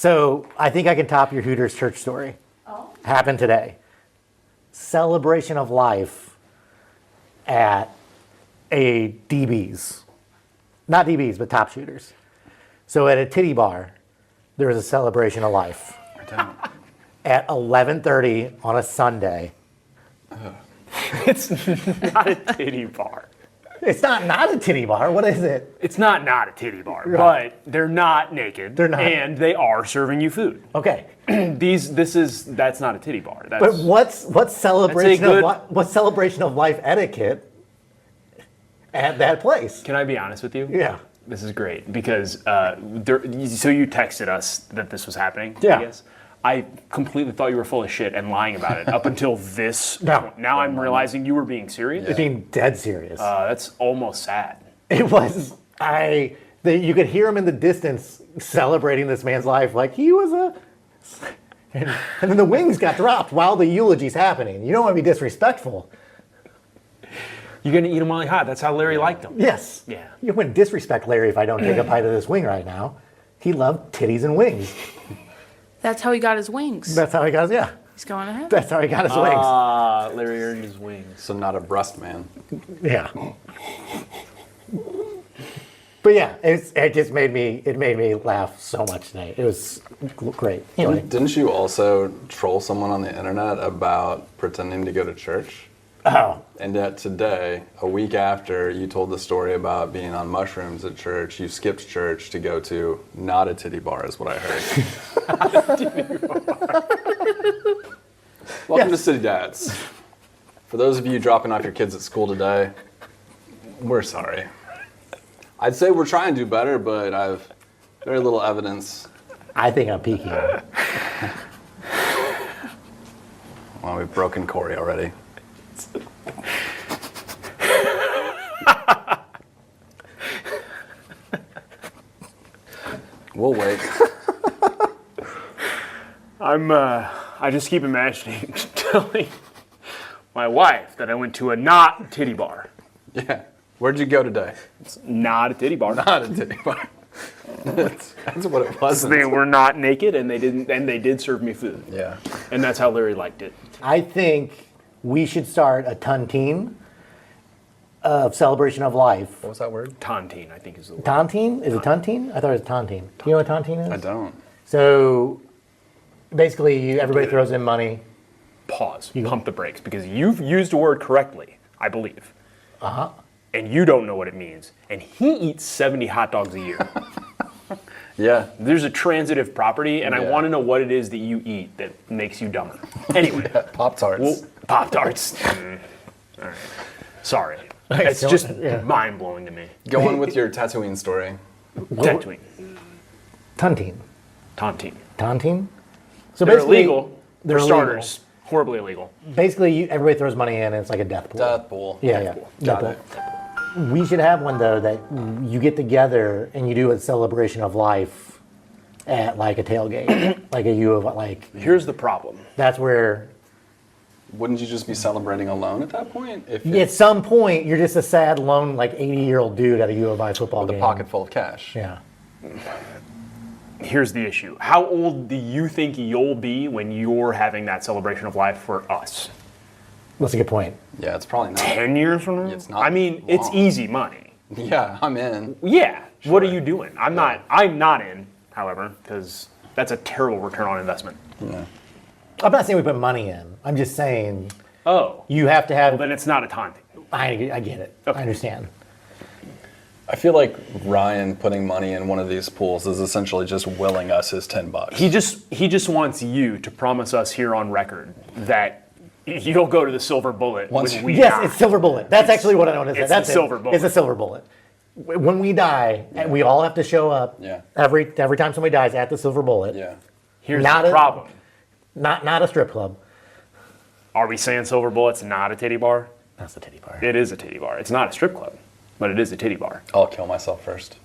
So I think I can top your Hooters church story. Oh. Happened today. Celebration of life at a DB's. Not DB's, but Top Shooters. So at a titty bar, there was a celebration of life. I don't. At 11:30 on a Sunday. It's not a titty bar. It's not a titty bar. What is it? It's not a titty bar, Right. but they're not naked. They're not. And they are serving you food. Okay. That's not a titty bar. That's, But what's celebration good- what's celebration of life etiquette at that place? Can I be honest with you? Yeah. This is great because so you texted us that this was happening. Yeah. I guess. I completely thought you were full of shit and lying about it up until this No. point. Now I'm realizing you were being serious. It's being dead serious. That's almost sad. It was you could hear him in the distance celebrating this man's life like he was a and then the wings got dropped while the eulogy's happening. You don't want to be disrespectful. You're gonna eat them while hot. That's how Larry liked them. Yes. Yeah. You wouldn't disrespect Larry if I don't take a bite of this wing right now. He loved titties and wings. That's how he got his wings. That's how he got his, yeah. He's going to heaven. That's how he got his wings. Larry earned his wings. So not a breast man. Yeah. But yeah, it just made me laugh so much today. It was great. Anyway. Didn't you also troll someone on the internet about pretending to go to church? Oh. And yet today, a week after you told the story about being on mushrooms at church, you skipped church to go to not a titty bar, is what I heard. Welcome to City Dads. For those of you dropping off your kids at school today, we're sorry. I'd say we're trying to do better, but I've very little evidence. I think I'm peaking. Well, we've broken Corey already. We'll wait. I just keep imagining telling my wife that I went to a not titty bar. Yeah. Where'd you go today? It's not a titty bar. Not a titty bar. That's what it was. They were not naked, and they did serve me food. Yeah. And that's how Larry liked it. I think we should start a tontine of celebration of life. What was that word? Tontine, I think is the word. Tontine? Is it tontine? I thought it was tontine. Do you know what tontine is? I don't. So basically, everybody throws in money. Pause. Pump the brakes, because you've used a word correctly, I believe. Uh-huh. And you don't know what it means. And he eats 70 hot dogs a year. Yeah. There's a transitive property, and I Yeah. want to know what it is that you eat that makes you dumber. Anyway. Pop-Tarts. Well, Pop-Tarts. All right. Sorry. It's So- just yeah. mind-blowing to me. Go on with your Tatooine story. Tatooine. Tontine. Tontine. Tontine? So They're basically, illegal. they're For illegal. starters. Horribly illegal. Basically, everybody throws money in, and it's like a death pool. Death pool. Yeah, Death yeah. pool. Death Got pool. it. We should have one though that you get together and you do a celebration of life at like a tailgate, like a U of like. Here's the problem. That's where Wouldn't you just be celebrating alone at that point? If at some point you're just a sad, lone, like 80-year-old dude at a U of I football with a game. pocket full of cash. Yeah. Here's the issue. How old do you think you'll be when you're having that celebration of life for us? That's a good point. Yeah, it's probably not. 10 years from now? It's not I mean, it's long. easy money. Yeah, I'm in. Yeah. What are Sure. you doing? I'm not in, however, because that's a terrible return on investment. Yeah. I'm not saying we put money in. I'm just saying Oh. you have to have. Well, then it's not a time thing. I get it. Okay. I understand. I feel like Ryan putting money in one of these pools is essentially just willing us his $10. He just wants you to promise us here on record that you'll go to the silver bullet Once when we Yes, die. it's silver bullet. That's actually what I want to say. it's That's the it. silver bullet. It's a silver bullet. When we die, and we all have to show up. Yeah. Every time somebody dies at the silver bullet. Yeah. Here's Not the a- problem. Not a strip club. Are we saying silver bullet's not a titty bar? That's the titty bar. It is a titty bar. It's not a strip club, but it is a titty bar. I'll kill myself first.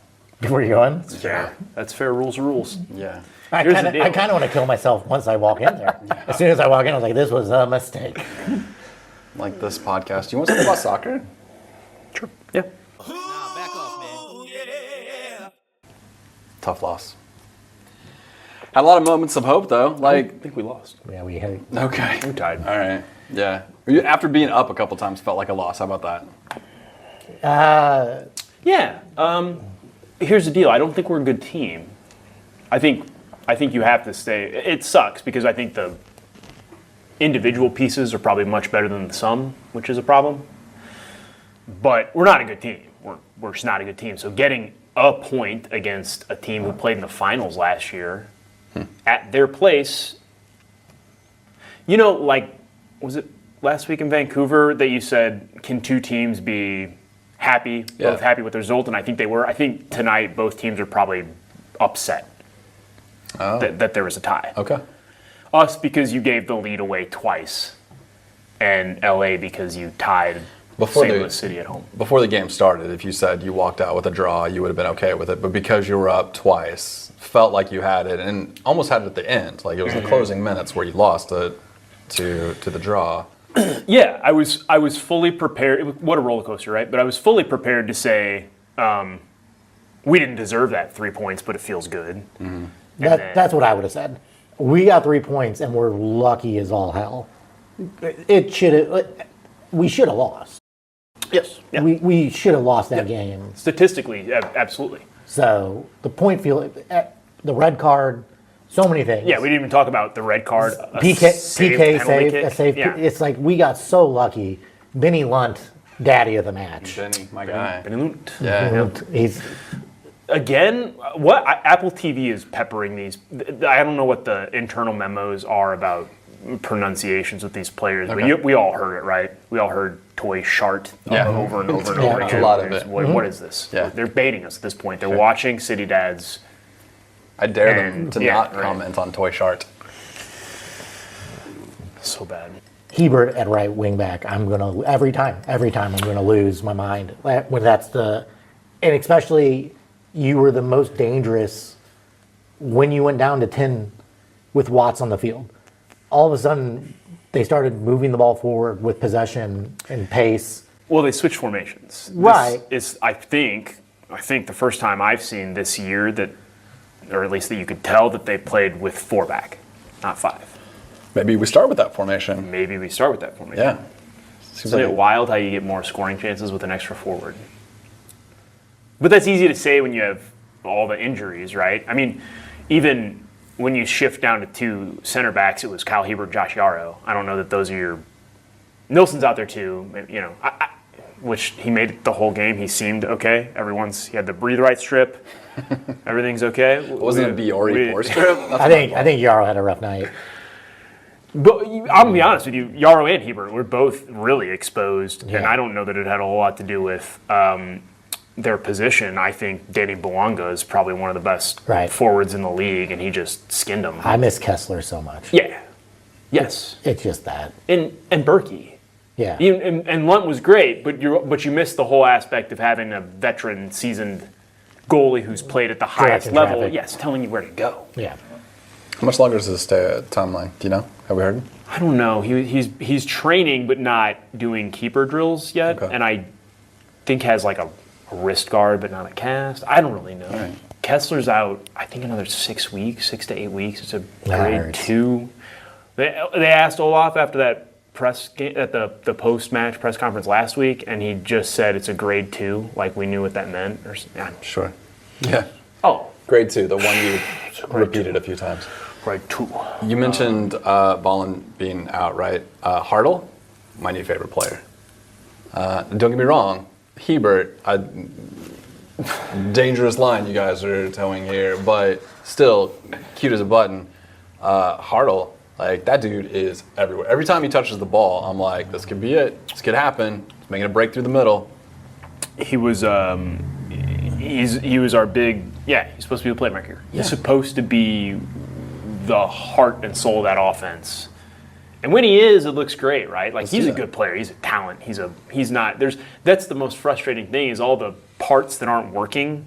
Where you going? Yeah. That's fair rules are rules. Yeah. I Here's the kind deal. of want to kill myself once I walk in there. As soon as I walk in, I was like, this was a mistake. Like this podcast. You want to talk about soccer? Sure. Yeah. Tough loss. Had a lot of moments of hope though. I Like, think we lost. Yeah, we had. okay, We tied. all right, yeah. After being up a couple times, felt like a loss. How about that? Yeah. Here's the deal. I don't think we're a good team. I think you have to stay. It sucks because I think the individual pieces are probably much better than the sum, which is a problem. But we're not a good team. We're just not a good team. So getting a point against a team who played in the finals last year at their place, like, was it last week in Vancouver that you said, can two teams be happy, both happy with the result? And I think they were. I think tonight both teams are probably upset that there was a tie. Okay. Us because you gave the lead away twice, and LA because you tied St. Louis City at home. Before the game started, if you said you walked out with a draw, you would have been okay with it. But because you were up twice, felt like you had it, and almost had it at the end. Like it was the closing minutes where you lost it to the draw. Yeah, I was fully prepared. What a roller coaster, right? But I was fully prepared to say we didn't deserve that 3 points, but it feels good. Mm-hmm. That's what I would have said. We got 3 points and we're lucky as all hell. We should have lost. Yes. Yeah. We should have lost that game. Statistically, absolutely. So the point the red card, so many things. Yeah, we didn't even talk about the red card. PK penalty save, kick. a save. Yeah. It's like we got so lucky. Benny Lunt, daddy of the match. Benny, my guy. Benny Lunt. Yeah. He's Again, Apple TV is peppering these. I don't know what the internal memos are about pronunciations with these players, Okay. but we all heard it, right? We all heard toy shart over and over and Yeah. over A again. lot of it. What is this? Yeah. They're baiting us at this point. They're watching City Dads. I dare them And- to yeah, not right. comment on Toy Shart. So bad. Hebert at right wing back. Every time I'm gonna lose my mind when and especially you were the most dangerous when you went down to 10 with Watts on the field. All of a sudden, they started moving the ball forward with possession and pace. Well, they switched formations. Right. This is, I think the first time I've seen this year that, or at least that you could tell that they played with 4 back, not 5. Maybe we start with that formation. Maybe we start with that formation. Yeah. Seems Isn't like it wild how you get more scoring chances with an extra forward? But that's easy to say when you have all the injuries, right? I mean, even when you shift down to 2 center backs, it was Kyle Hebert, Josh Yarrow. I don't know that those are your... Nilsson's out there too, which he made it the whole game. He seemed okay. He had the breathe right strip. Everything's okay. Wasn't it Biore Poor strip? I think Yarrow had a rough night. But I'm gonna be honest with you, Yarrow and Hebert were both really exposed, and Yeah. I don't know that it had a whole lot to do with their position. I think Danny Bouanga is probably one of the best Right. forwards in the league, and he just skinned them. I miss Kessler so much. Yeah. Yes. It's just that. And Berkey. Yeah. And Lunt was great, but you missed the whole aspect of having a veteran, seasoned goalie who's played at the highest Directing level. traffic. Yes, telling you where to go. Yeah. How much longer does this stay at Tontine? Do you know? Have we heard? I don't know. He's training, but not doing keeper drills yet. Okay. And I think has like a wrist guard, but not a cast. I don't really know. Right. Kessler's out, I think, another 6 weeks, 6 to 8 weeks. It's a That grade hurts. 2. They asked Olaf after that press game, at the post-match press conference last week, and he just said it's a grade 2, like we knew what that meant. Sure. Yeah. Oh, Grade 2, the one you grade repeated a few times. grade 2. You mentioned Ballin being out, right? Hartle, my new favorite player. Don't get me wrong, Hebert, dangerous line you guys are towing here, but still cute as a button. Hartle, like that dude is everywhere. Every time he touches the ball, I'm like, this could be it. This could happen. He's making a break through the middle. He was he was our big, he's supposed to be the playmaker. He's supposed to be the heart and soul of that offense. And when he is, it looks great, right? Like he's a good player. He's a talent. That's the most frustrating thing is all the parts that aren't working.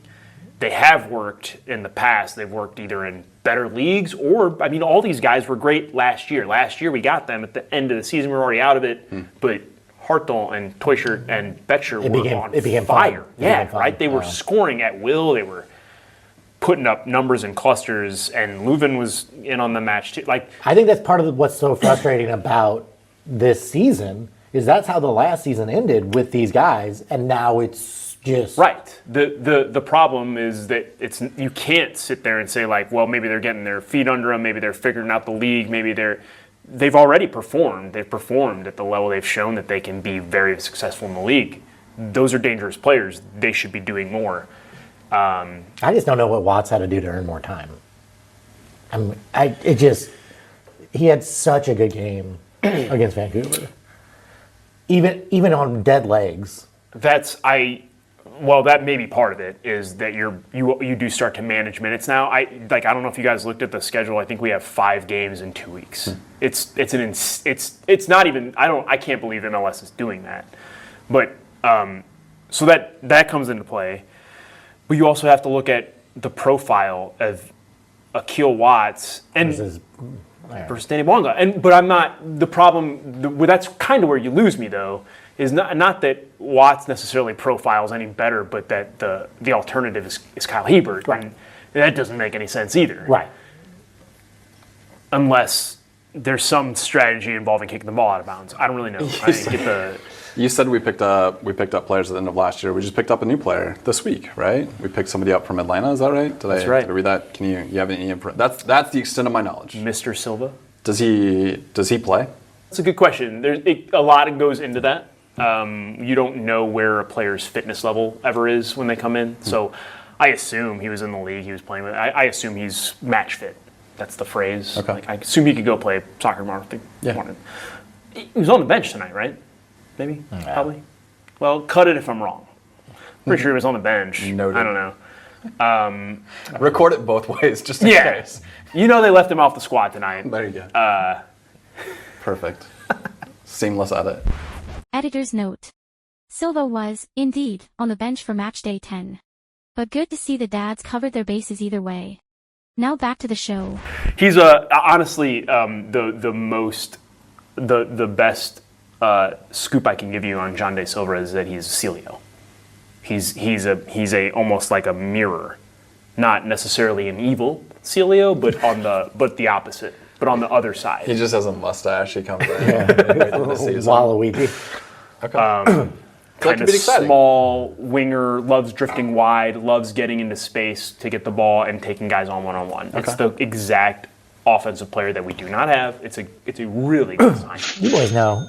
They have worked in the past. They've worked either in better leagues or, I mean, all these guys were great last year. Last year we got them at the end of the season. We were already out of it. But Hartel and Teuscher and Betcher were on became fire. fun. It became fun. Right? They were Wow. scoring at will. They were putting up numbers and clusters, and Leuven was in on the match too. Like, I think that's part of what's so frustrating about this season is that's how the last season ended with these guys, and now it's just right. The problem is that you can't sit there and say like, well, maybe they're getting their feet under them, maybe they're figuring out the league, maybe they've already performed. They've performed at the level they've shown that they can be very successful in the league. Those are dangerous players. They should be doing more. I just don't know what Watts had to do to earn more time. He had such a good game against Vancouver, even on dead legs. Well, that may be part of it. Is that you do start to manage minutes now. I don't know if you guys looked at the schedule. I think we have 5 games in 2 weeks. It's not even. I can't believe MLS is doing that. But so that comes into play. But you also have to look at the profile of Akil Watts versus Danny Bonga. But I'm not the problem. That's kind of where you lose me though. Is not that Watts necessarily profiles any better, but that the alternative is Kyle Hebert, right. And that doesn't make any sense either. Right. Unless there's some strategy involving kicking the ball out of bounds. I don't really know. I didn't get the. You said we picked up players at the end of last year. We just picked up a new player this week, right? We picked somebody up from Atlanta. Is that right? That's right. Did I read that? Can you have any info? That's the extent of my knowledge. Mr. Silva. Does he play? That's a good question. A lot goes into that. You don't know where a player's fitness level ever is when they come in. So I assume he was in the league he was playing with. I assume he's match fit. That's the phrase. Okay. Like, I assume he could go play soccer tomorrow. Yeah. He was on the bench tonight, right? Maybe? Yeah. Probably. Well, cut it if I'm wrong. Pretty sure he was on the bench. Noted. I don't know. Record it both ways, just in case. You know they left him off the squad tonight. There you go. Perfect. Seamless edit. Editor's note. Silva was, indeed, on the bench for matchday 10. But good to see the dads covered their bases either way. Now back to the show. He's honestly the best scoop I can give you on John De Silva is that he's Celio. He's a almost like a mirror, not necessarily an evil Celio, but the opposite, but on the other side. He just has a mustache. He comes in. Waluigi. Okay. Kind of small winger, loves drifting wide, loves getting into space to get the ball and taking guys on one-on-one. Okay. It's the exact offensive player that we do not have. It's a really good sign. You boys know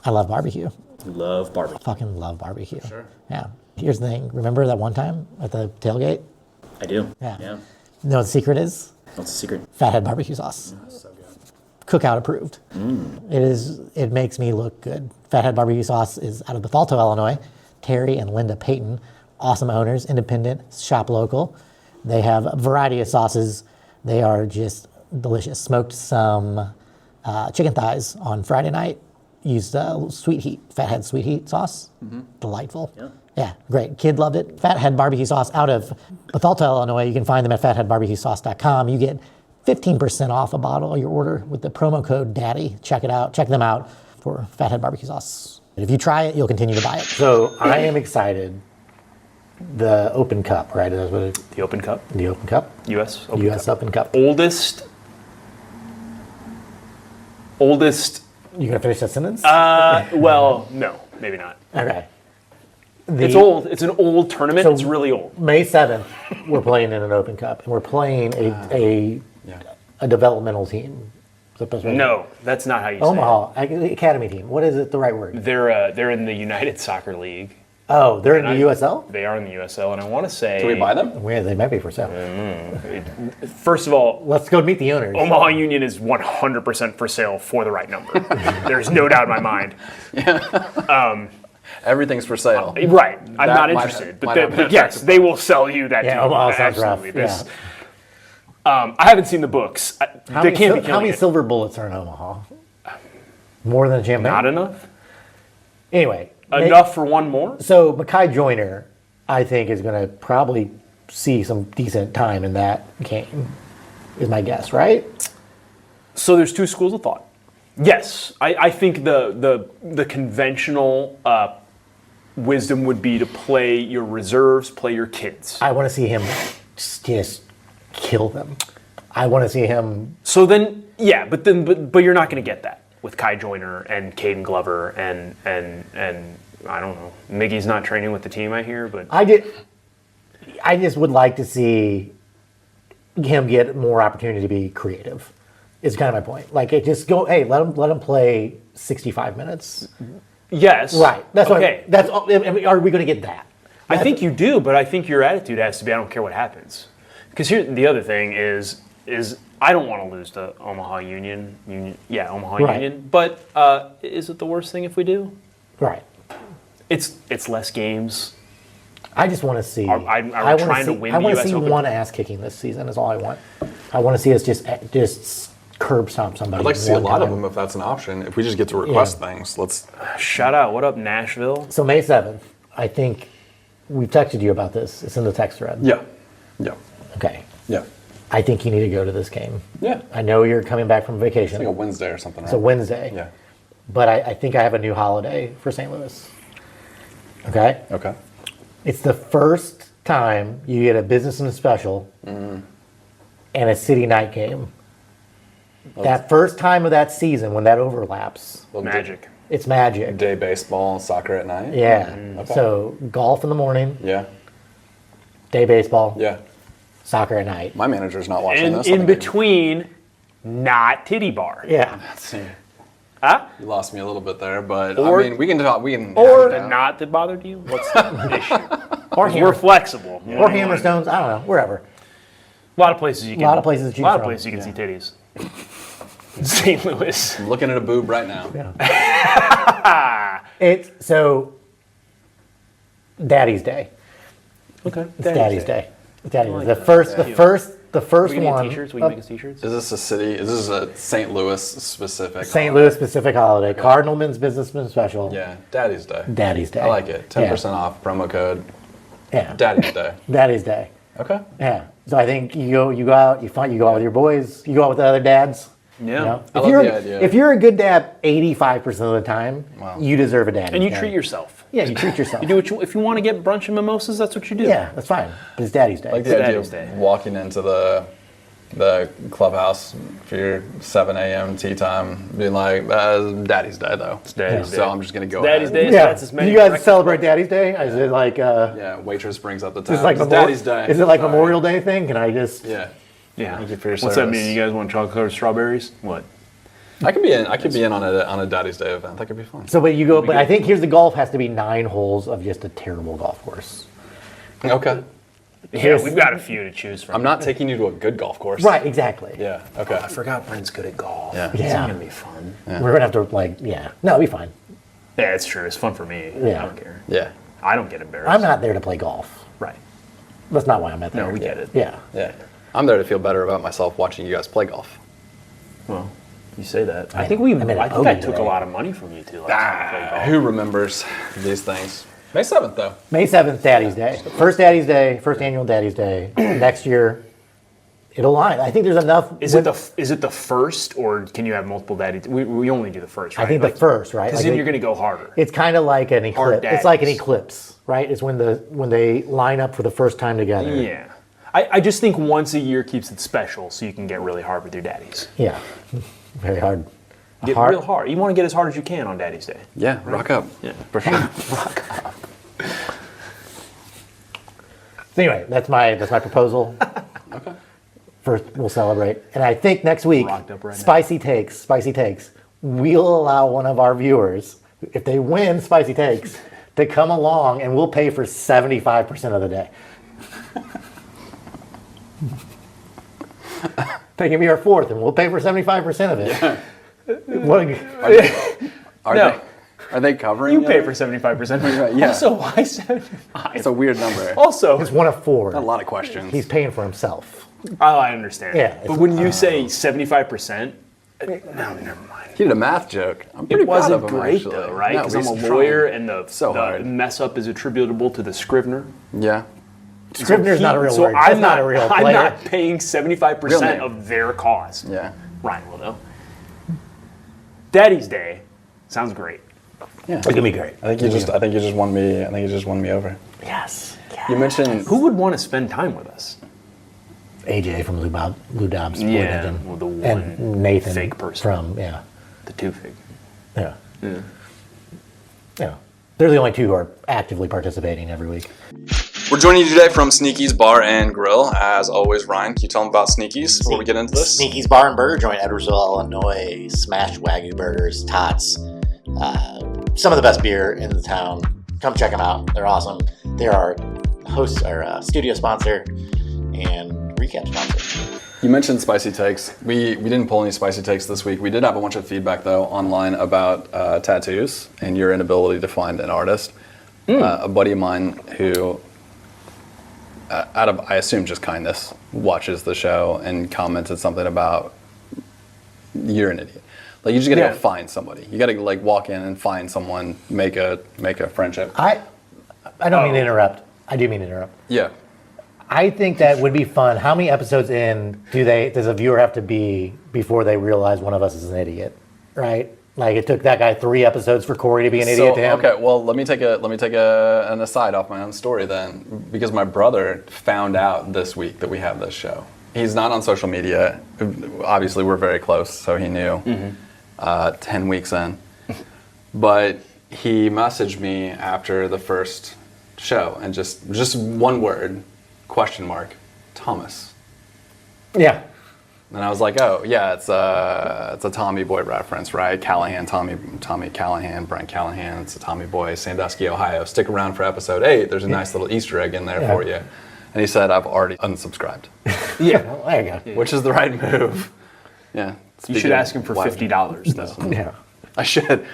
I love barbecue. Love barbecue. Fucking love barbecue. Sure. Yeah. Here's the thing. Remember that one time at the tailgate? I do. Yeah. Yeah. You know what the secret is? What's the secret? Fathead barbecue sauce. So good. Cookout approved. It makes me look good. Fathead barbecue sauce is out of Bethalto, Illinois. Terry and Linda Payton, awesome owners, independent, shop local. They have a variety of sauces. They are just delicious. Smoked some chicken thighs on Friday night. Used sweet heat, Fathead sweet heat sauce. Delightful. Yeah, great. Kid loved it. Fathead barbecue sauce out of Bethalto, Illinois. You can find them at fatheadbarbecuesauce.com. You get 15% off a bottle of your order with the promo code DADDY. Check it out. Check them out for Fathead barbecue sauce. And if you try it, you'll continue to buy it. So I am excited. The Open Cup, right? That's what The Open Cup, the Open Cup? U.S. Open U.S. Cup. Open Cup. Oldest. You gonna finish that sentence? Well, no, maybe not. Okay. It's old. It's an old tournament. So- it's really old. May 7th, we're playing in an Open Cup, and we're playing a developmental team. Is that right? No, that's not how you Omaha Academy team. What is it? The right word? say it. They're in the United Soccer League. Oh, they're in the USL. They are in the USL, and I want to say. Can we buy them? Yeah, they might be for sale. First of all, Let's go meet the owners. Omaha Union is 100% for sale for the right number. There's no doubt in my mind. Everything's for sale. Right. I'm That not might interested. have- But, might they- have been but yes, attractive. they will sell you that Yeah, team. Omaha sounds rough. Absolutely. Yeah. I haven't seen the books. How They many, can't be how killing many it. silver bullets are in Omaha? More than a champagne? Not enough? Anyway. Enough for one more? So Mackay Joyner, I think, is going to probably see some decent time in that game, is my guess, right? So there's two schools of thought. Yes, I think the conventional wisdom would be to play your reserves, play your kids. I want to see him. just kill them. I want to see him. So then, yeah, but you're not going to get that with Kai Joyner and Caden Glover and I don't know. Miggy's not training with the team, I hear, but I just would like to see him get more opportunity to be creative. Is kind of my point. Like, it just go. Hey, let him play 65 minutes. yes, Right. That's okay. What, that's. I mean, are we going to get that? I think you do, but I think your attitude has to be, I don't care what happens. Because here, the other thing is I don't want to lose to Omaha Union. Omaha Right. Union. But is it the worst thing if we do? Right. It's less games. I just want to see. Are we I wanna trying to see- win I the want to US see Open? one ass kicking this season. Is all I want. I want to see us just curb stomp somebody. I'd like to see a one lot of time. them if that's an option. If we just get to request things, let's. Shout out. What up, Nashville? So May 7th, I think we've texted you about this. It's in the text thread. Yeah. Yeah. Okay. Yeah. I think you need to go to this game. Yeah. I know you're coming back from vacation. Like a Wednesday or something. It's a Wednesday. Yeah. But I think I have a new holiday for St. Louis. Okay? Okay. It's the first time you get a business and a special Mm-hmm. and a city night game. That first time of that season when that overlaps, Well, Magic. it's magic. Day baseball, soccer at night. Yeah. Okay. So golf in the morning, Yeah. day baseball, Yeah. soccer at night. My manager's not watching And this. in between, not titty bar. Yeah. Huh? You lost me a little bit there, but Or- I mean, we can talk. We can. Or hash it the out. knot that bothered you? What's the issue? Or, We're hammer, flexible. or Hammerstones. I don't know. Wherever. A lot of places you can. lot of places to choose A lot of from. places you can see titties. St. Louis. I'm looking at a boob right now. It's so Daddy's Day. Okay. It's Daddy's Day. It's Daddy's like Day. that. The first We can one. get t-shirts. We can make us t-shirts. Is this a city? Is this a St. Louis specific? St. Louis specific holiday. Cardinalman's Businessman Special. Yeah, Daddy's Day. Daddy's Day. I like it. 10% off promo code. Yeah. Daddy's Day. Daddy's Day. Okay. Yeah. So I think you go out, you go out with your boys, you go out with the other dads. Yeah. You know? I If love you're the idea. if you're a good dad 85% of the time, Wow. you deserve a daddy. And you treat yourself. Yeah, you treat yourself. You do what you, if you want to get brunch and mimosas, that's what you do. Yeah, that's fine. But it's Daddy's Day. Like the idea Daddy's of Day. walking into the clubhouse for your 7 a.m. tea time, being like, Daddy's Day though. It's Daddy's So Day. I'm just gonna go. Daddy's ahead. Day. yeah. That's as many You guys breakfast- celebrate Daddy's Day? Is it like Yeah, waitress brings up the time. is it like It's Memori- Daddy's Day. Is it like Sorry. Memorial Day thing? Can I just Yeah. Yeah. Thank you for your What's that service. mean? You guys want chocolate or strawberries? What? I could be in. I could be in on a Daddy's Day event. That could be fun. So but you go but I think here's the golf has to be 9 holes of just a terrible golf course. Okay. Yeah, we've got a few to choose from. I'm not taking you to a good golf course. Right, exactly. Yeah. Okay. I forgot Brent's good at golf. Yeah. This is Yeah. gonna be fun. We're gonna have to no, it'll be fine. Yeah, it's true. It's fun for me. Yeah. I don't care. Yeah. I don't get embarrassed. I'm not there to play golf. Right. That's not why I'm at there. No, we get it. Yeah. Yeah. I'm there to feel better about myself watching you guys play golf. Well, you say that. I I think made an I bogey took today. a lot of money from you two last time we played golf. Who remembers these things? May 7th though. May 7th, Daddy's Day. First Daddy's Day, first annual Daddy's Day. Next year, it'll line. I think there's enough. Is it the first, or can you have multiple daddies? We only do the first, right? I think the first, right? Because Like then they- you're going to go harder. It's kind of like an eclipse. It's like an daddies. eclipse, right? It's when they line up for the first time together. Yeah. I just think once a year keeps it special, so you can get really hard with your daddies. Yeah. Very hard. Get Hard- real hard. You want to get as hard as you can on Daddy's Day. Yeah. Rock up. Yeah. For sure. So anyway, that's my proposal. Okay. First, we'll celebrate, and I think next week, Rocked up right now. spicy takes. We'll allow one of our viewers, if they win spicy takes, to come along, and we'll pay for 75% of the day. They can be our fourth, and we'll pay for 75% of it. What a- Are they covering? You pay it? for 75%. Right, yeah. Also, why 75? It's a weird number. Also, it's one of four. A lot of questions. He's paying for himself. oh, I understand. Yeah, But when you say 75%, no, never mind. He did a math joke. I'm pretty It proud wasn't of him, great actually. though, right? No, Because I'm he's a lawyer trying. and the So hard. mess up is attributable to the Scrivener. Yeah. Scrivener's not a real so word. I'm That's not a real I'm player. not paying 75% Real name. of their cost. Yeah. Ryan will know. Daddy's Day sounds great. Yeah. It's gonna be great. I think you just won me. I think you just won me over. Yes. You mentioned Who would want to spend time with us? AJ from Lou Dobbs. Boy Yeah, Dungeon. well, the one and Nathan fake person. from The two fig. yeah. Yeah. Yeah. They're the only two who are actively participating every week. We're joining you today from Sneaky's Bar and Grill. As always, Ryan, can you tell them about Sneaky's before we get into this? Sneaky's Bar and Burger Joint, Edwardsville, Illinois. Smashed Wagyu burgers, tots. Some of the best beer in the town. Come check them out. They're awesome. They're our host, our studio sponsor, and recap sponsor. You mentioned spicy takes. We didn't pull any spicy takes this week. We did have a bunch of feedback, though, online about tattoos and your inability to find an artist. A buddy of mine who, out of, I assume, just kindness, watches the show and commented something about, you're an idiot. Like, you just gotta go find somebody. You gotta, like, walk in and find someone, make a friendship. I don't mean to interrupt. I do mean to interrupt. Yeah. I think that would be fun. How many episodes in does a viewer have to be before they realize one of us is an idiot? Right? Like it took that guy 3 episodes for Corey to be an idiot to him. Okay, well, let me take an aside off my own story then, because my brother found out this week that we have this show. He's not on social media. Obviously, we're very close, so he knew 10 weeks in. But he messaged me after the first show and just one word, ? Thomas. Yeah. And I was like, oh yeah, it's a Tommy Boy reference, right? Callahan, Tommy Callahan, Brent Callahan. It's a Tommy Boy, Sandusky, Ohio. Stick around for episode 8. There's a nice little Easter egg in there for you. And he said, I've already unsubscribed. Yeah. Well, there you go. Which is the right move. Yeah. You should ask him for $50 though. Yeah. I should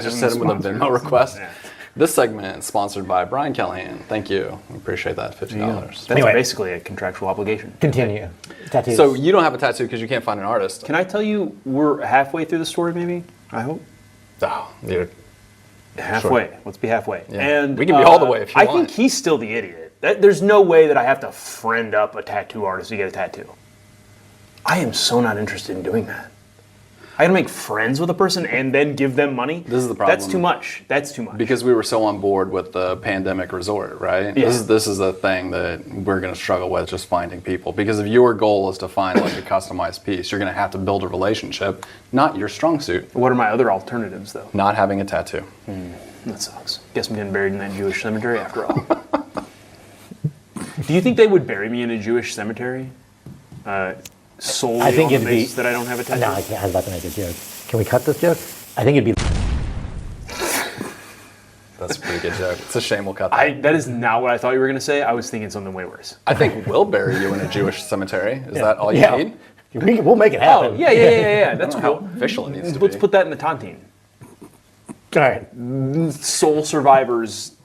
just send him with a Venmo request. Yeah. This segment is sponsored by Brian Callahan. Thank you. We appreciate that $50. That's Anyway. basically a contractual obligation. Continue. Tattoos. So you don't have a tattoo because you can't find an artist. Can I tell you we're halfway through the story maybe? I hope. Oh, dude. Halfway. Sure. Let's be halfway. Yeah. And We can be all the way if you I want. think he's still the idiot. There's no way that I have to friend up a tattoo artist to get a tattoo. I am so not interested in doing that. I gotta make friends with a person and then give them money? This is the problem. That's too much. That's too much. Because we were so on board with the pandemic resort, right? Yeah. This is the thing that we're going to struggle with, just finding people. Because if your goal is to find like a customized piece, you're going to have to build a relationship, not your strong suit. What are my other alternatives though? Not having a tattoo. That sucks. Guess I'm getting buried in that Jewish cemetery after all. Do you think they would bury me in a Jewish cemetery? Solely I think on the it'd be basis that I don't have a tattoo? No, I can't. I was about to make a joke. Can we cut this joke? I think it'd be. That's a pretty good joke. It's a shame we'll cut that. That is not what I thought you were going to say. I was thinking something way worse. I think we'll bury you in a Jewish cemetery. Is that all you need? We'll make it happen. Oh, yeah. That's I don't know cool. how official it needs to Let's be. put that in the Tontine. All right. Sole survivors.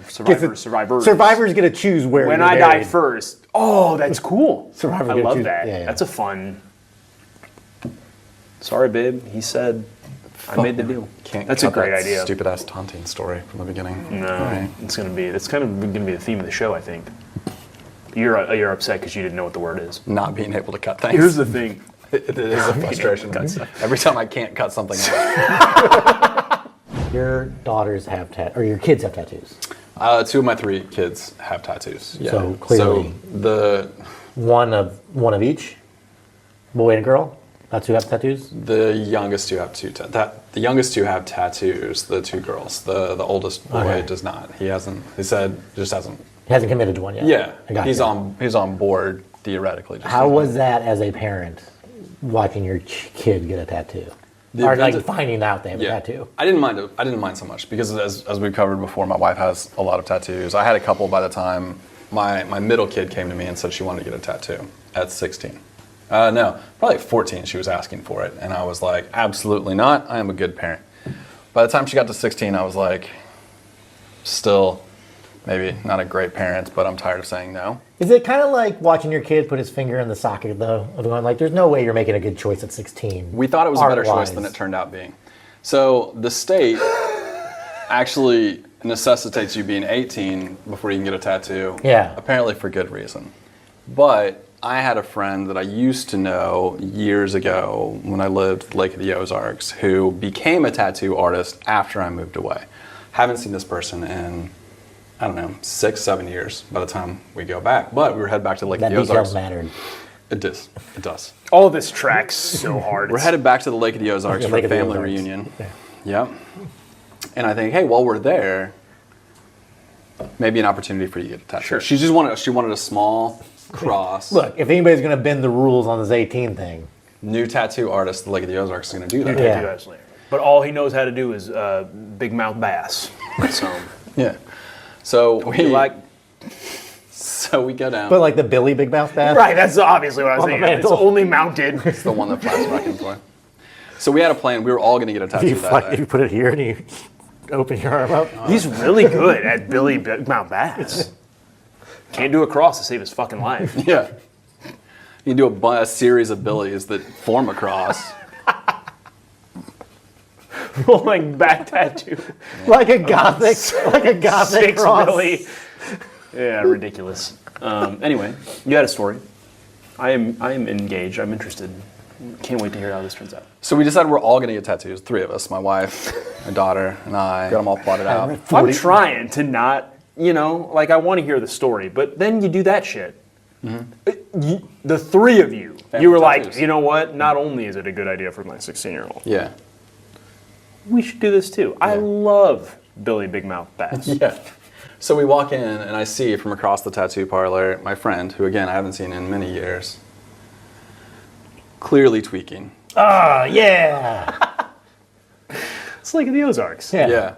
Survivors get to choose where. When you're I die buried. first. Oh, that's cool. Survivors I get to love choose- that. yeah. That's a fun. Sorry, babe. He said I made the deal. Can't That's a cut great that idea. Stupid ass Tontine story from the beginning. No, Right. it's kind of gonna be the theme of the show, I think. You're upset because you didn't know what the word is. Not being able to cut things. Here's the thing. It is a frustration. Every time I can't cut something Your daughters have or your kids have tattoos. 2 of my 3 kids have tattoos. Yeah. So clearly- So One of each, boy and girl. That's who have tattoos. the youngest 2 have the youngest 2 have tattoos. The 2 girls. The oldest boy Okay. does not. He hasn't. He said just hasn't. He hasn't committed to one yet. Yeah. I got He's you. on board theoretically. Just How was that as a parent, watching your kid get a tattoo, or like finding out they have a tattoo? I didn't mind so much because as we covered before, my wife has a lot of tattoos. I had a couple by the time my middle kid came to me and said she wanted to get a tattoo at 16. No, probably at 14 she was asking for it, and I was like, absolutely not. I am a good parent. By the time she got to 16, I was like, still maybe not a great parent, but I'm tired of saying no. Is it kind of like watching your kid put his finger in the socket though, of going like, "There's no way you're making a good choice at 16." We thought it was a better choice art-wise. than it turned out being. So the state actually necessitates you being 18 before you can get a tattoo. Yeah. Apparently for good reason. But I had a friend that I used to know years ago when I lived Lake of the Ozarks who became a tattoo artist after I moved away. Haven't seen this person in I don't know, 6, 7 years by the time we go back. But we were headed back to Lake That of the detail Ozarks. mattered. It does. It does. All this tracks so hard. We're headed back to the Lake of the Ozarks for Lake a of the family Ozarks. reunion. Yeah. Yep. And I think, hey, while we're there, maybe an opportunity for you to get a tattoo. Sure. She wanted a small cross. Look, if anybody's going to bend the rules on this 18 thing, New tattoo artist, the Lake of the Ozarks, is going to do that. Yeah. Do that later. But all he knows how to do is big mouth bass. So Yeah. So we go down. but like the Billy Big Mouth Bass. right, that's obviously what I was On the thinking. It's mantle. only mounted. It's the one that flies back and forth. So we had a plan. We were all going to get a tattoo You, that day. you put it here and you open your arm up. He's really good at Billy Big Mouth Bass. Can't do a cross to save his fucking life. Yeah. You can do a series of billies that form a cross. Rolling back tattoo. Like a gothic Six cross. really. Yeah, ridiculous. Anyway, you had a story. I am engaged. I'm interested. Can't wait to hear how this turns out. So we decided we're all going to get tattoos. 3 of us, my wife, my daughter, and I. Got them all plotted out. I'm trying to not, I want to hear the story, but then you do that shit. The 3 of you, Family you were like, tattoos. you know what? Not only is it a good idea for my 16-year-old, Yeah. we should do this too. I love Billy Big Mouth Bass. Yeah. So we walk in, and I see from across the tattoo parlor my friend, who again I haven't seen in many years, clearly tweaking. Oh, yeah. It's like in the Ozarks. Yeah. Yeah.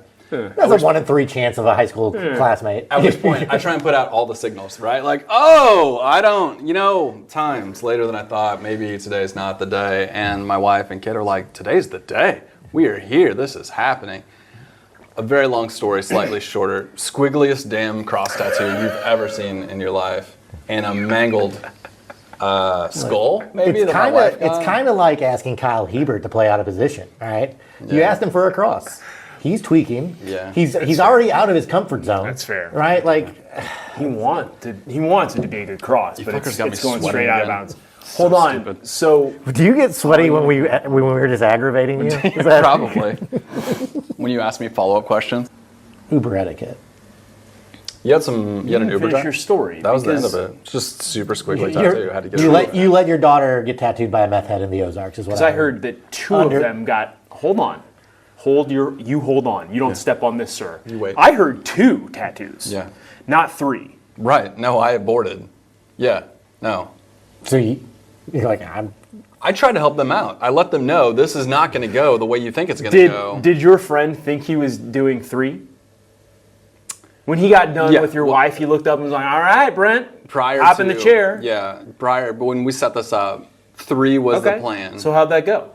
That's a 1 in 3 chance of a high school classmate. At which point I try and put out all the signals, right? Like, oh, I don't, times later than I thought. Maybe today's not the day. And my wife and kid are like, today's the day. We are here. This is happening. A very long story, slightly shorter. Squiggliest damn cross tattoo you've ever seen in your life. And a mangled skull, maybe, that my wife got. It's kind of like asking Kyle Hebert to play out of position, right? You Yeah. asked him for a cross. He's tweaking. Yeah. He's already out of his comfort zone. That's fair. Right? Like, He wants it to be a good cross, but fuckers it's got me going sweating straight out of again. bounds. Hold on. stupid. So do you get sweaty when we were just aggravating you? Is that Probably. When you ask me follow-up questions. Uber etiquette? You had an Uber finish drive? your story. That was the end of because- it. It's just super squiggly tattoo. I had to get You it. let your daughter get tattooed by a meth head in the Ozarks, is what Because I heard that 2 Under- of them got. Hold on. Hold on. You don't step on this, sir. You wait. I heard 2 tattoos. Yeah. Not 3. Right. No, I aborted. Yeah. No. So you're like, I tried to help them out. I let them know this is not going to go the way you think it's going to go. Did your friend think he was doing 3? When he got done Yeah, with your well- wife, he looked up and was like, "All right, Brent, Prior hop to, in the chair." Yeah. But when we set this up, 3 was Okay. the plan. So how'd that go?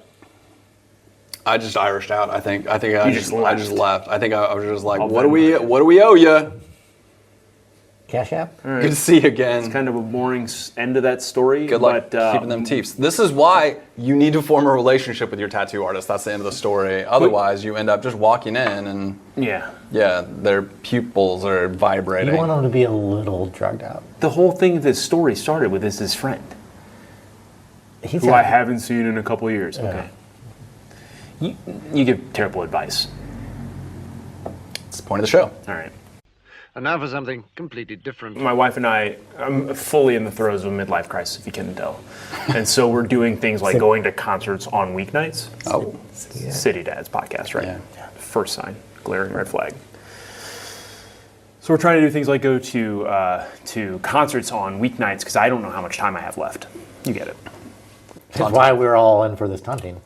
I just Irished out. I think I just left. left. I think I was just like, I'll what do Venmo we owe you? Cash App? Good to see you again. Kind of a boring end to that story. Good luck but, keeping them teeps. This is why you need to form a relationship with your tattoo artist. That's the end of the story. Otherwise, you end up just walking in and Yeah. their pupils are vibrating. You want him to be a little drugged out. The whole thing of this story started with his friend, He's who I haven't seen in a couple of years. Yeah. Okay. You give terrible advice. It's the point of the show. All right. And now for something completely different. My wife and I'm fully in the throes of a midlife crisis, if you can tell. And so we're doing things like going to concerts on weeknights. Oh, City Dads podcast, right? Yeah. First sign, glaring red flag. So we're trying to do things like go to concerts on weeknights because I don't know how much time I have left. You get it. That's why we're all in for this Tontine.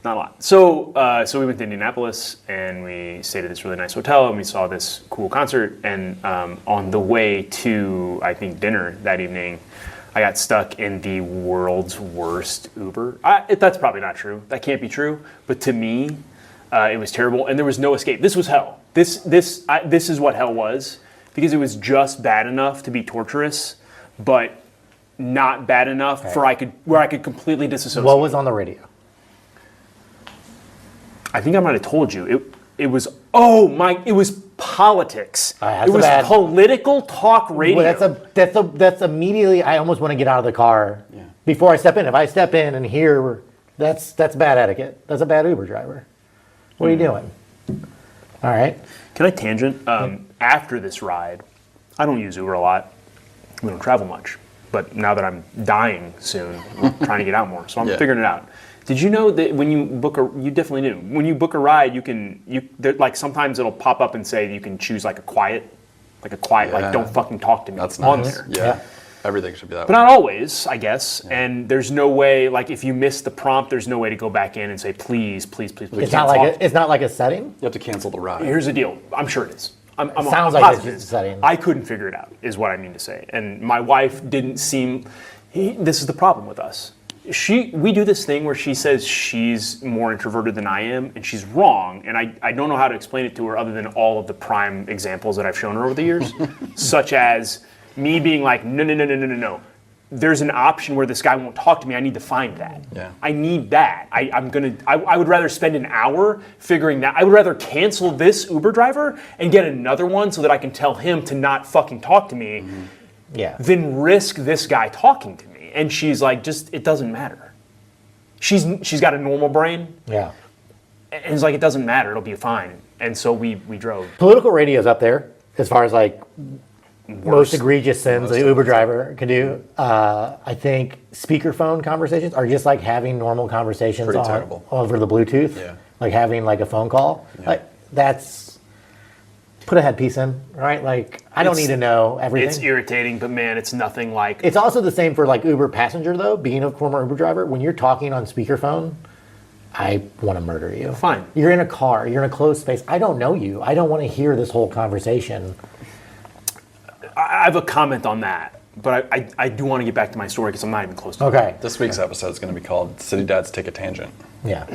Not a lot. So we went to Indianapolis and we stayed at this really nice hotel and we saw this cool concert. And on the way to, I think, dinner that evening, I got stuck in the world's worst Uber. That's probably not true. That can't be true. But to me, it was terrible and there was no escape. This was hell. This is what hell was, because it was just bad enough to be torturous, but not bad enough where I could completely disassociate. What was on the radio? I think I might have told you. It was politics. That's it was bad. political talk radio. Well, that's immediately. I almost want to get out of the car before I step in. If I step in and hear that's bad etiquette. That's a bad Uber driver. What are you doing? All right. Can I tangent? After this ride, I don't use Uber a lot. We don't travel much. But now that I'm dying soon, we're trying to get out more. So I'm figuring it out. Did you know that when you book you definitely knew, when you book a ride, like sometimes it'll pop up and say you can choose like a quiet, like don't fucking talk to me That's on nice. there. Yeah. Everything should be that But way. not always, I guess. Yeah. And there's no way, like if you miss the prompt, there's no way to go back in and say, please, please, please, please. It's not like a setting. You have to cancel the ride. Here's the deal. I'm sure it is. I'm sounds like positive it's just a setting. I couldn't figure it out, is what I mean to say. And my wife didn't seem. This is the problem with us. We do this thing where she says she's more introverted than I am, and she's wrong. And I don't know how to explain it to her other than all of the prime examples that I've shown her over the years, such as me being like, no. There's an option where this guy won't talk to me. I need to find that. Yeah. I need that. I would rather spend an hour figuring that. I would rather cancel this Uber driver and get another one so that I can tell him to not fucking talk to me than risk this guy talking to me. And she's like, it doesn't matter. She's got a normal brain. Yeah. And it's like, it doesn't matter. It'll be fine. And so we drove. Political radio's up there as far as like most egregious sins the Uber driver can do. I think speakerphone conversations are just like having normal conversations Pretty terrible. over the Bluetooth. Yeah. Like having like a phone call. Yeah. Like that's put a headpiece in, right? Like I don't need to know everything. It's irritating, but man, it's nothing like. It's also the same for like Uber passenger though. Being a former Uber driver, when you're talking on speakerphone, I want to murder you. Fine. You're in a car. You're in a closed space. I don't know you. I don't want to hear this whole conversation. I have a comment on that, but I do want to get back to my story because I'm not even close to it. Okay. This week's episode is going to be called City Dads Take a Tangent. Yeah.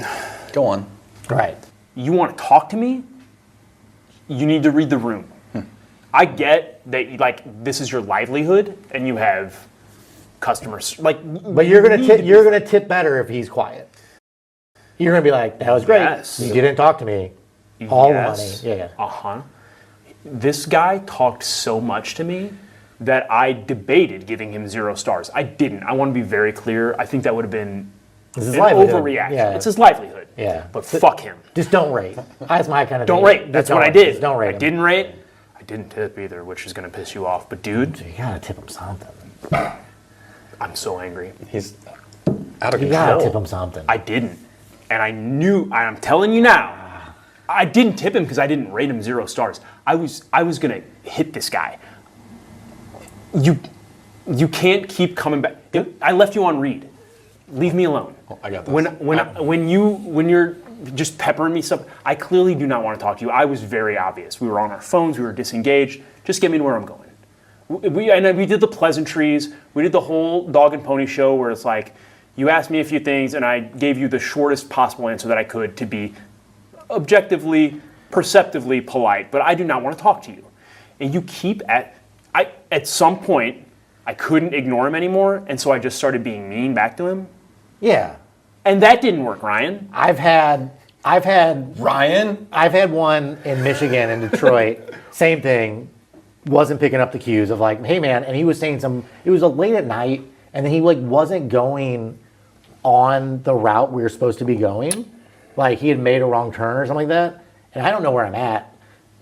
Go on. Right. You want to talk to me? You need to read the room. I get that this is your livelihood and you have customers. But you're gonna tip better if he's quiet. You're gonna be like, that was great. Yes. You didn't talk to me. All the money. Yeah. Uh-huh. This guy talked so much to me that I debated giving him 0 stars. I didn't. I want to be very clear. I think that would have been This is an livelihood. overreaction. Yeah. It's his livelihood. Yeah. But fuck him. Just don't rate. That's my kind of Don't thing. rate. Just That's don't what I rate. did. Just don't rate I him. didn't rate. I didn't tip either, which is going to piss you off. But dude, You gotta tip him something. I'm so angry. He's out of You control. gotta tip him something. I didn't. And I knew, and I'm telling you now, I didn't tip him because I didn't rate him 0 stars. I was going to hit this guy. You can't keep coming back. I left you on read. Leave me alone. Oh, I got this. When you're just peppering me stuff, I clearly do not want to talk to you. I was very obvious. We were on our phones. We were disengaged. Just get me to where I'm going. We did the pleasantries. We did the whole dog and pony show where it's like, you asked me a few things and I gave you the shortest possible answer that I could to be objectively, perceptively polite, but I do not want to talk to you. And you keep at some point, I couldn't ignore him anymore, and so I just started being mean back to him. Yeah. And that didn't work, Ryan. I've had Ryan? I've had one in Michigan and Detroit. Same thing. Wasn't picking up the cues of like, hey man, and he was saying it was late at night, and then he wasn't going on the route we were supposed to be going. Like he had made a wrong turn or something like that. And I don't know where I'm at.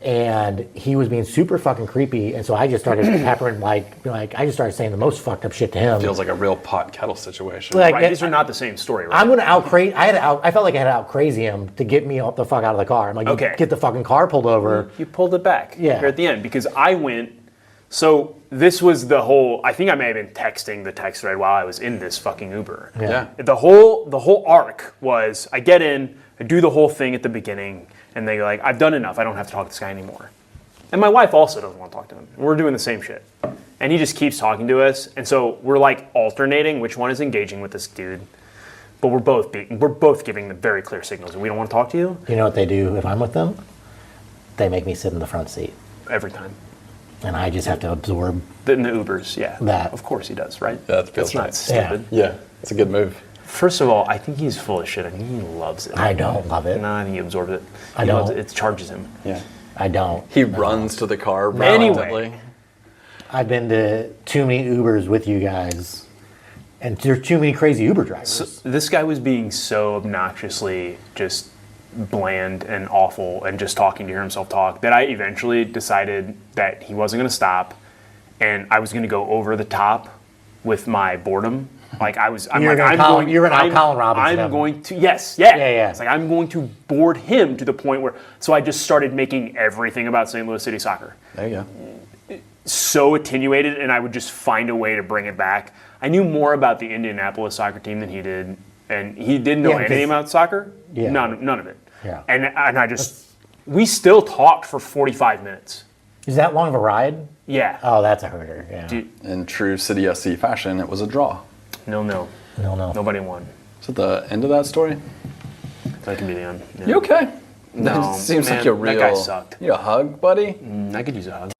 And he was being super fucking creepy. And so I just started peppering I just started saying the most fucked up shit to him. Feels like a real pot kettle situation. Like, Right, these are not the same story, right? I'm gonna I felt like I had to out crazy him to get me the fuck out of the car. I'm like, Okay. get the fucking car pulled over. You pulled it back Yeah. here at the end because I went. So this was the whole. I think I may have been texting the text thread while I was in this fucking Uber. Yeah. The whole arc was I get in, I do the whole thing at the beginning, and they're like, I've done enough. I don't have to talk to this guy anymore. And my wife also doesn't want to talk to him. We're doing the same shit, and he just keeps talking to us, and so we're like alternating which one is engaging with this dude. But we're both giving them very clear signals that we don't want to talk to you You know what they do if I'm with them? They make me sit in the front seat. every time. And I just have to absorb. In the Ubers, yeah. That. Of course he does, right? Yeah, that feels That's not right. stupid. Yeah, it's a good move. First of all, I think he's full of shit. I think he loves it. I don't love it. No, I think he absorbs it. I He loves don't. it. It charges him. Yeah. I don't. He runs to the car Anyway. reluctantly. I've been to too many Ubers with you guys. And there's too many crazy Uber drivers. This guy was being so obnoxiously just bland and awful and just talking to hear himself talk that I eventually decided that he wasn't going to stop, and I was going to go over the top with my boredom. Like I'm You're like, gonna I'm going. you're gonna out Colin Robinson I'm him. going to. Yes. Yeah. Yeah. It's like I'm going to board him to the point where. So I just started making everything about St. Louis City soccer There you go. so attenuated, and I would just find a way to bring it back. I knew more about the Indianapolis soccer team than he did, and he didn't know Yeah, 'cause- anything about soccer. Yeah. None of it. Yeah. And I just, we still talked for 45 minutes. Is that long of a ride? Yeah. Oh, that's a herder. Yeah. Dude, In true City SC fashion, it was a draw. no. No. Nobody won. Is it the end of that story? That can be the end. Yeah. You okay? No, It seems man, like you're real. that guy sucked. You need a hug, buddy? I could use a hug.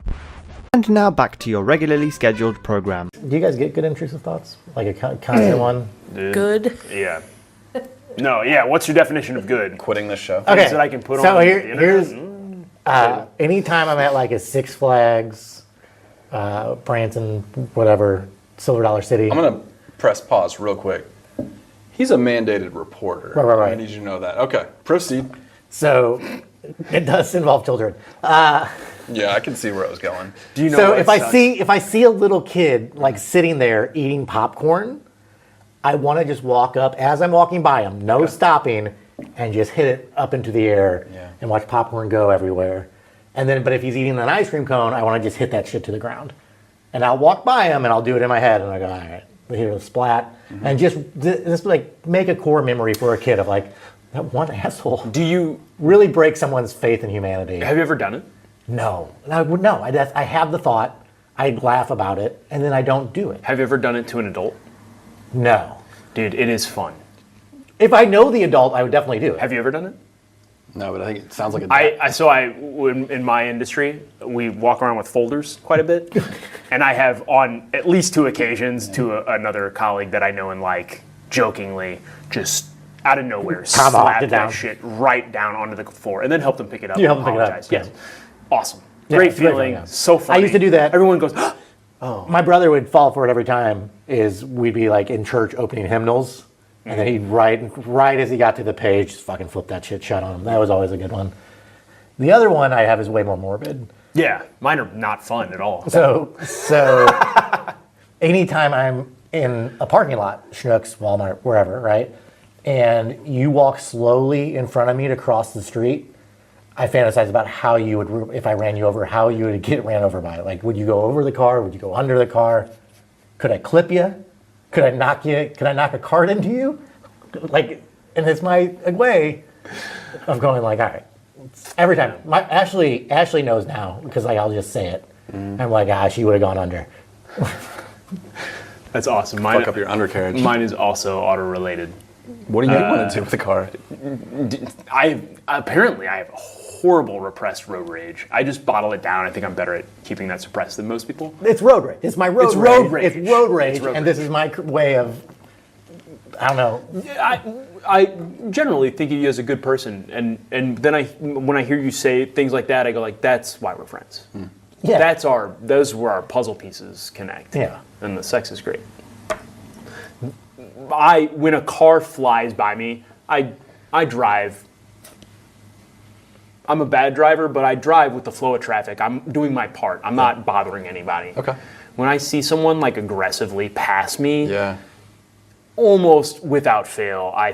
And now back to your regularly scheduled program. Do you guys get good intrusive thoughts? Like a constant one? Dude. Good. Yeah. No, yeah. What's your definition of good? Quitting this show. Okay. Things that I can put so on here, the internet? here's anytime I'm at like a Six Flags, Branson, whatever, Silver Dollar City. I'm going to press pause real quick. He's a mandated reporter. Right. I need you to know that. Okay, proceed. So it does involve children. Yeah, I can see where I was going. Do you know So what if I sucks? see a little kid like sitting there eating popcorn, I want to just walk up as I'm walking by him, no stopping, and just hit it up into the air Yeah. and watch popcorn go everywhere. And then, but if he's eating an ice cream cone, I want to just hit that shit to the ground. And I'll walk by him and I'll do it in my head and I go, all right, hear a splat, and just like make a core memory for a kid of like that one asshole. Do you Really break someone's faith in humanity? have you ever done it? No, no. I have the thought. I laugh about it, and then I don't do it. Have you ever done it to an adult? No. Dude, it is fun. If I know the adult, I would definitely do it. Have you ever done it? No, but I think it sounds like a In my industry, we walk around with folders quite a bit, and I have on at least 2 occasions to another colleague that I know and like jokingly just out of nowhere slapped it down. that shit right down onto the floor and then helped them pick it up. You and help them pick it up, apologize. yeah. Yes. Awesome. Yeah, Great it's great feeling. feeling, yeah. So funny. I used to do that. Everyone goes, My brother would fall for it every time. Is we'd be like in church opening hymnals, and then he'd right as he got to the page, just fucking flip that shit shut on him. That was always a good one. The other one I have is way more morbid. yeah, mine are not fun at all. So anytime I'm in a parking lot, Schnucks, Walmart, wherever, right, and you walk slowly in front of me to cross the street, I fantasize about how you would, if I ran you over, how you would get ran over by it. Like, would you go over the car? Would you go under the car? Could I clip you? Could I knock you? Could I knock a cart into you? Like, and it's my way of going like, all right. Every time. Ashley knows now because like I'll just say it. I'm like, she would have gone under. That's awesome. Mine, fuck up your undercarriage. mine is also auto-related. What do you want to do with the car? I have horrible repressed road rage. I just bottle it down. I think I'm better at keeping that suppressed than most people. It's road rage. It's my road It's rage. road rage. It's road rage, It's road and rage. this is my way of, I don't know. I generally think of you as a good person, and then when I hear you say things like that, I go like, that's why we're friends. Yeah. Those where our puzzle pieces connect. Yeah. And the sex is great. When a car flies by me, I drive. I'm a bad driver, but I drive with the flow of traffic. I'm doing my part. I'm not bothering anybody. Okay. When I see someone like aggressively pass me, Yeah. almost without fail, I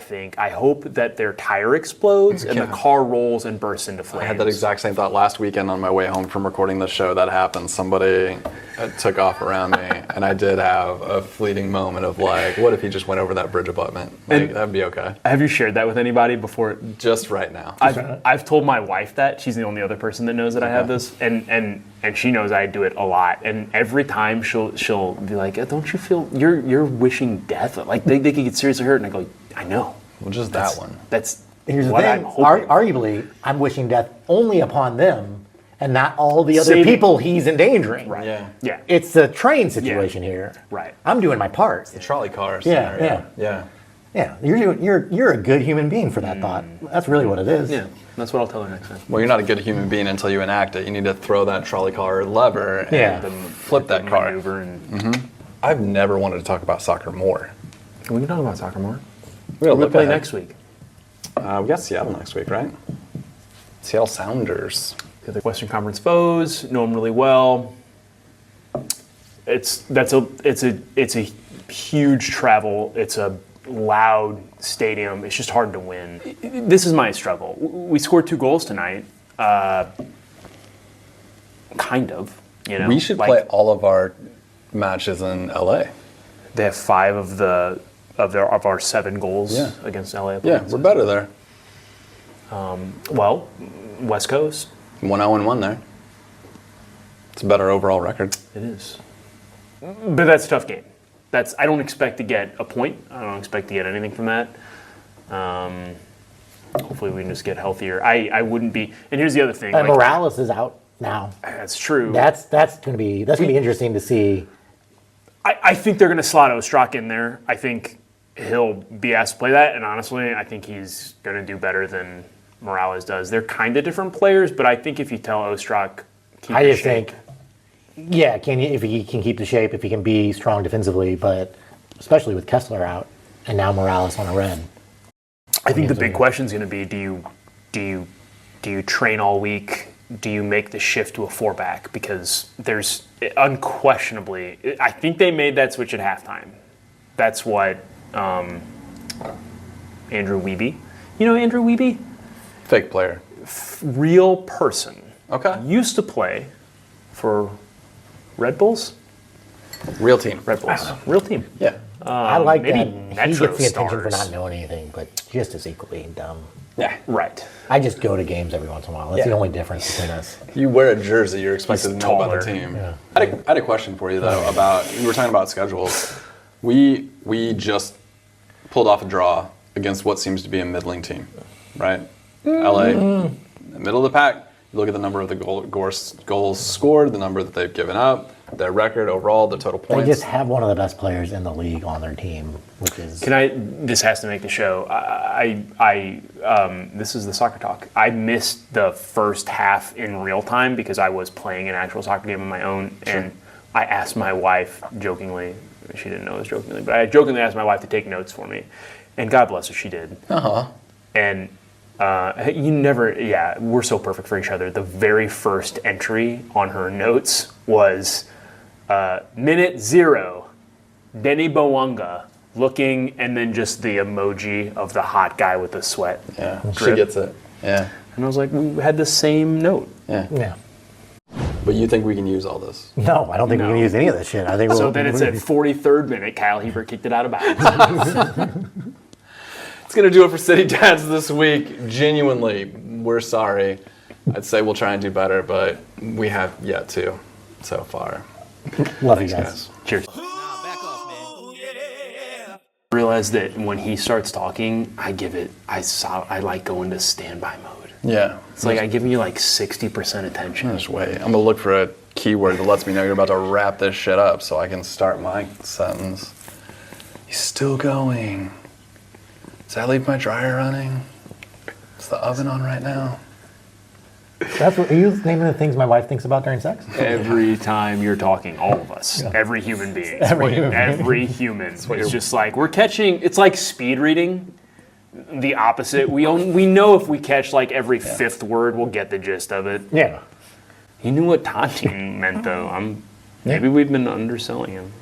hope that their tire explodes and the car rolls and bursts into flames. I had that exact same thought last weekend on my way home from recording the show. That happened. Somebody took off around me, and I did have a fleeting moment of like, what if he just went over that bridge abutment? Like, that'd be okay. Have you shared that with anybody before? Just right now. I've told my wife that. She's the only other person that knows that I have this, and she knows I do it a lot. And every time she'll be like, "Don't you feel you're wishing death? Like they could get seriously hurt?" And I go, "I know." Well, just that one. That's Here's the what thing. I'm hoping. Arguably, I'm wishing death only upon them and not all the other Saving- people he's endangering. Right. Yeah. Yeah. It's a train situation here. Right. I'm doing my part. The trolley car Yeah, scenario. Yeah. Yeah, you're a good human being for that thought. That's really what it is. Yeah. That's what I'll tell her next time. Well, you're not a good human being until you enact it. You need to throw that trolley car lever and Yeah. then flip that car. Maneuver and I've never wanted to talk about soccer more. we can talk about soccer more. We gotta We'll look play ahead. next week. We got Seattle next week, right? Seattle Sounders. The Western Conference foes know them really well. It's a huge travel. It's a loud stadium. It's just hard to win. This is my struggle. We scored 2 goals tonight. Kind of. You know, We should play all of our matches in LA. They have 5 of our 7 goals against LA. Yeah, we're better there. Well, West Coast. 1-0-1 there. It's a better overall record. It is. But that's a tough game. I don't expect to get a point. I don't expect to get anything from that. Hopefully we can just get healthier. I wouldn't be. And here's the other thing. Morales is out now. That's true. That's gonna be interesting to see. I think they're going to slot Ostrak in there. I think he'll be asked to play that, and honestly, I think he's going to do better than Morales does. They're kind of different players, but I think if you tell Ostrak, keep I the just shape, think, if he can keep the shape, if he can be strong defensively, but especially with Kessler out and now Morales on a red. I think the big question is going to be: Do you train all week? Do you make the shift to a 4-back? Because there's unquestionably, I think they made that switch at halftime. That's what Andrew Wiebe. You know Andrew Wiebe? Fake player. Real person. Okay. Used to play for Red Bulls? Real team. Red Bulls. Real team. Yeah. I like maybe that. He Metro gets the attention for stars. not knowing anything, but just as equally dumb. Yeah. Right. I just go to games every once in a while. That's the only difference between us. You wear a jersey, you're expected He's to know about taller. the team. Yeah. I had a question for you though about we were talking about schedules. We just pulled off a draw against what seems to be a middling team, right? LA, middle of the pack. You look at the number of the goals scored, the number that they've given up, their record overall, the total They points. just have one of the best players in the league on their team, which is. This has to make the show. This is the soccer talk. I missed the first half in real time because I was playing an actual soccer game on my own, and I asked my wife jokingly. She didn't know it was jokingly, but I jokingly asked my wife to take notes for me, and God bless her, she did. And we're so perfect for each other. The very first entry on her notes was minute 0, Denny Bowanga looking, and then just the emoji of the hot guy with the sweat. Yeah, she drip. gets it. Yeah. And I was like, we had the same note. Yeah. Yeah. But you think we can use all this? No, I don't think we can use any of this shit. I think So then it's at 43rd minute, Kyle Hebert kicked it out of bounds. It's going to do it for City Dads this week. Genuinely, we're sorry. I'd say we'll try and do better, but we have yet to so far. Love you guys. Cheers. Realize that when he starts talking, I like going to standby mode. Yeah. It's like I give you like 60% attention. Just wait. I'm going to look for a keyword that lets me know you're about to wrap this shit up so I can start my sentence. He's still going. Does that leave my dryer running? Is the oven on right now? Are you naming the things my wife thinks about during sex? Every time you're talking, all of us, every human being, every human is just like we're catching. It's like speed reading. The opposite. We know if we catch like every 5th word, we'll get the gist of it. Yeah. He knew what Tontine meant though. Maybe we've been underselling him.